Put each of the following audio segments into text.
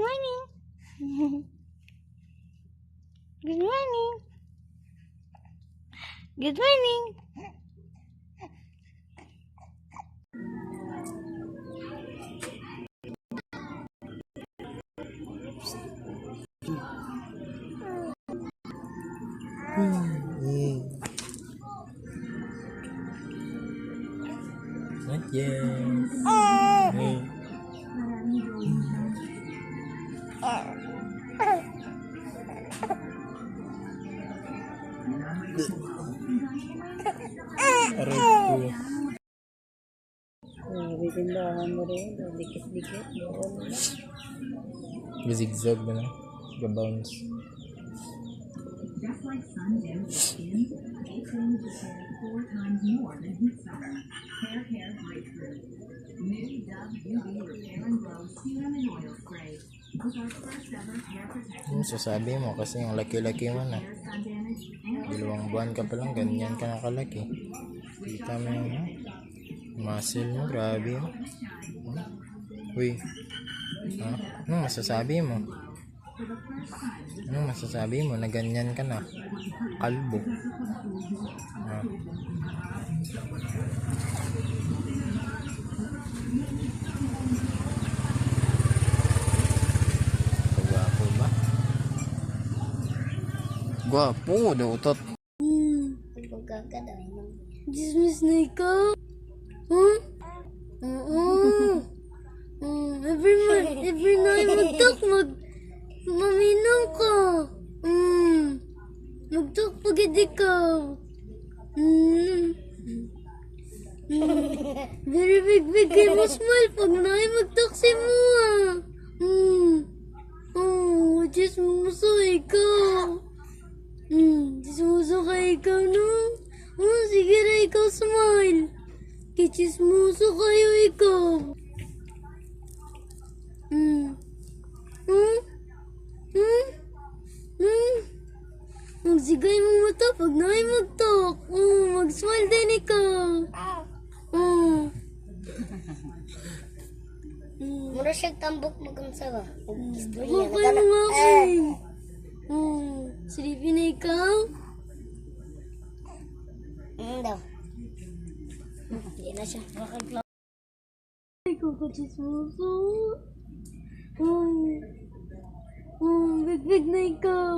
morning. Good morning. Good morning. Not yet. Aray ko. Bitindahan mo rin. Dikit-dikit. Zigzag ba na? Ga-bounce. Just like sun-damaged skin, A-cream is repaired 4 times more than heat summer. Hair Care Breakthrough. New Dove UV Repair and Glow Serum and Oil Spray. With our first ever hair protection. Sasabi mo kasi yung laki-laki mo na. Hair sun damage and 2 buwan ka pa lang, ganyan ka nakalaki. Kita mo yung muscle mo, grabe mo. Uy. Ano masasabi mo? Ano masasabi mo na ganyan ka na? Kalbo. Gwapo ba? Gwapo, dautot. Pagkakadain mo. Dismiss na ikaw? Oo. Every night maminang ka. Magtalk pagid ikaw. Very big kayo mo smile pag naay magtalk si mo chismoso ikaw. Chismoso ka ikaw, no? Sige na ikaw smile. Kichismoso kayo ikaw. Magsigay mo mata pag naay magtalk. Mag-smile din ikaw. Mura siya tambok magunsa ba? Bakay mo nga kayo. Silipin na ikaw. Daw. Hindi na siya makaglaw. Ikaw ka chismoso. Big na ikaw.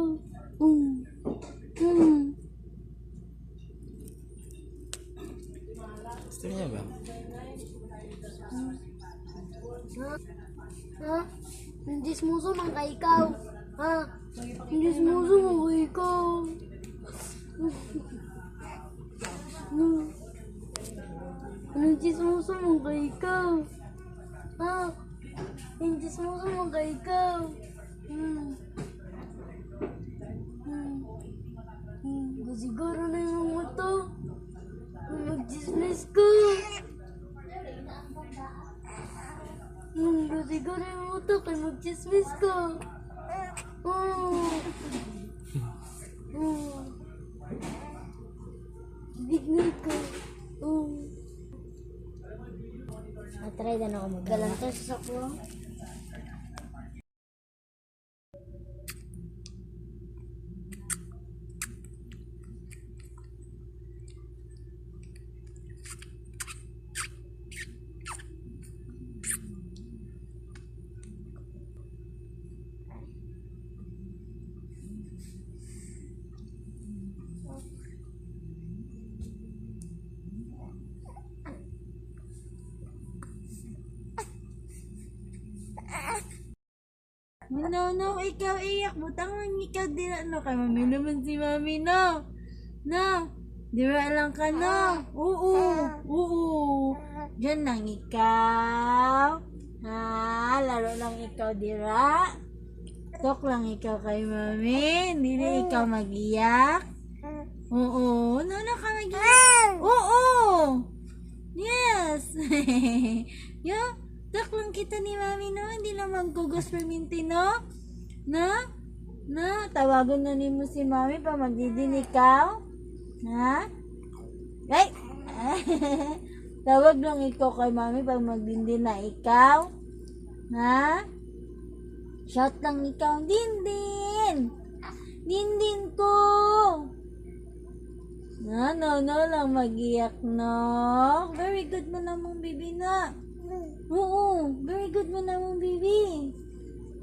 Gusto niya ba? Hindi smuso man ka ikaw. Hindi smuso man ka ikaw. Hindi smuso man ka ikaw. Hindi smuso man ka ikaw. Siguro na yung mata. Mag-dismiss ko. Siguro yung mata kaya mag-dismiss ko. Big night ko. Matry na ako maggalanta sa sakwang. No, ikaw iyak. Butang lang ikaw dira. No, kay mami naman si mami, no. No. Dira lang ka, no. Oo. Diyan lang ikaw. Laro lang ikaw dira. Talk lang ikaw kay mami. Hindi na ikaw mag-iyak. Oo. No, ka mag-iyak. Oo. Yes. Yeah. Tak lang kita ni mami, no? Hindi naman gugos perminti, no? Na? Tawagan na ni mo si mami pa magdidin ikaw? Ha? Ay! Tawag lang ikaw kay mami pag magdindin na ikaw? Ha? Shout lang ikaw, Dindin! Dindin ko! No lang mag-iyak na. Very good mo namang baby na. Oo, very good mo namang baby.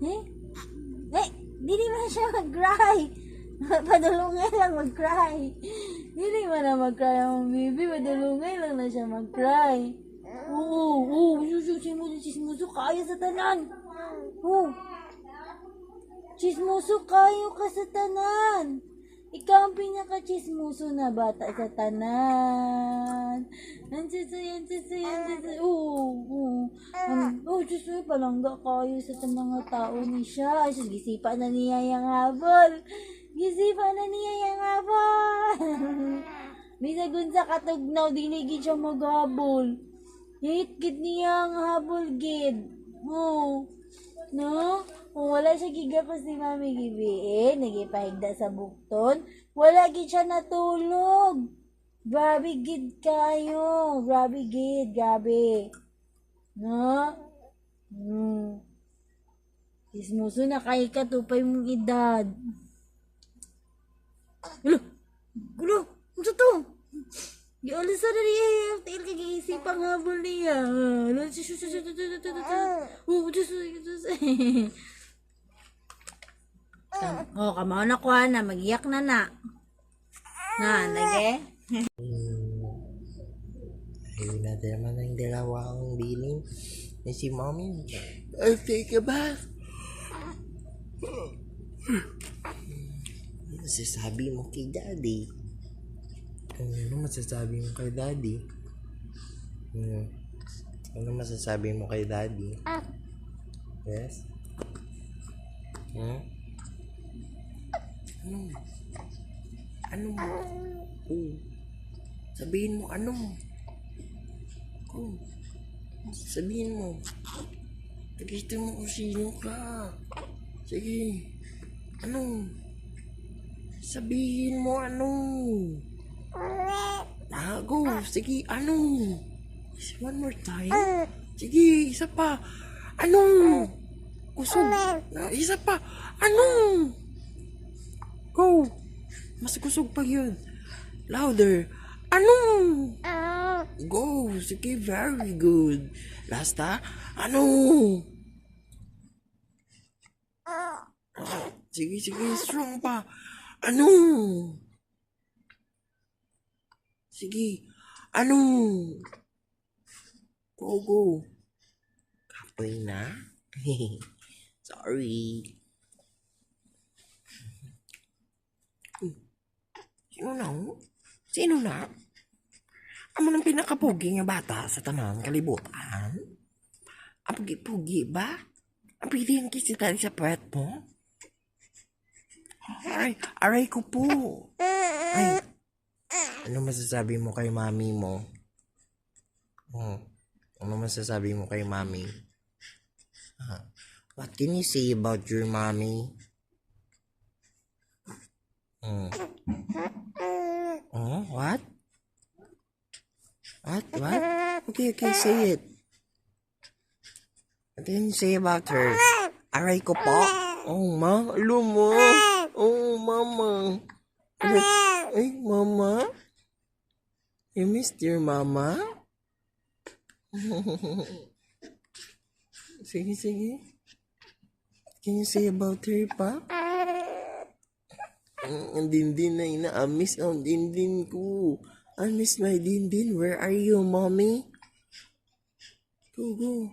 Eh? Dili mo na siya mag-cry. Padulungay lang mag-cry. Dili mo na mag-cry ang baby. Padulungay lang na siya mag-cry. Oo, chismoso kayo sa tanan. Oo. Chismoso kayo ka sa tanan. Ikaw ang pinaka-chismoso na bata sa tanan. Yan. Oo. Diyos, palangga kayo sa mga tao ni siya. Ay, sus, gisipa na niya yung habol. Bisagun sa katugnaw, diligid siya maghabol. Hit niya ang habol, gid. Oo. No? Kung wala siya giga ko si Mami Gibiin, nagipahigda sa bukton, wala gid siya natulog. Grabe gid kayo. Grabe. No? Ismuso na kay katupay mong edad. Gulo, ano to? Gialis na niya, tail kag-iisipang habol niya. Kamao na ko na, mag-iyak na. Lagi? Ayun na naman ang dalawang bilin ni si Mommy. I'll take a bath. Ano masasabi mo kay Daddy? Ano masasabi mo kay Daddy? Ano masasabi mo kay Daddy? Yes? Ano? Sabihin mo ano? Sabihin mo. Pakita mo kung sino ka. Sige. Ano? Sabihin mo ano? Go. Sige, ano? One more time. Sige, isa pa. Ano? Kusog. Isa pa. Ano? Go. Mas kusog pa yun. Louder. Ano? Go. Sige, very good. Last ha? Ano? Sige, strong pa. Ano? Sige. Ano? Go. Kapoy na? Sorry. Sino na? Amo ng pinakapugi nga bata sa tanang kalibutan? Ang pugi-pugi ba? Ang pilihan kisita sa puwet mo? Aray ko po. Ay, ano masasabi mo kay mami mo? Ano masasabi mo kay mami? What can you say about your mommy? What? What? Okay, say it. What can you say about her? Aray ko po? Alam mo. Mama. Ay, mama? You missed your mama? Sige. Can you say about her pa? Ang dindin na ina-miss ang dindin ko. I miss my dindin. Where are you, mommy? Go.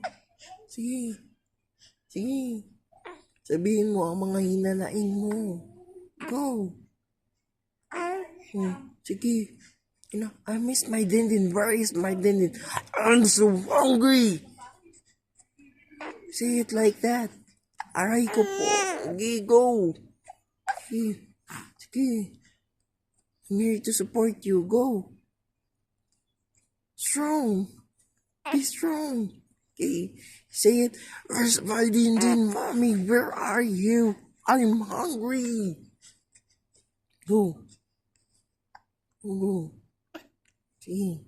Sige. Sabihin mo ang mga hinanain mo. Go. Sige. I miss my dindin. Where is my dindin? I'm so hungry. Say it like that. Aray ko po. Sige, go. Sige. I'm here to support you. Go. Strong. Be strong. Okay. Say it. Where's my dindin, mommy? Where are you? I'm hungry. Go. Sige.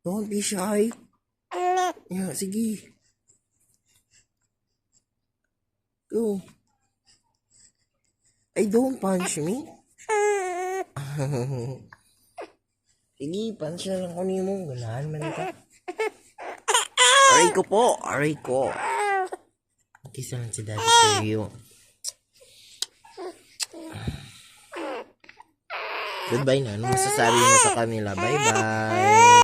Don't be shy. Yeah, sige. Go. Ay, don't punch me. Sige, punch na lang kunin mo. Ganahan man ka. Aray ko po. Aray ko. Kiss lang si daddy sa'yo. Goodbye na. Ano masasabi mo sa kanila? Bye-bye.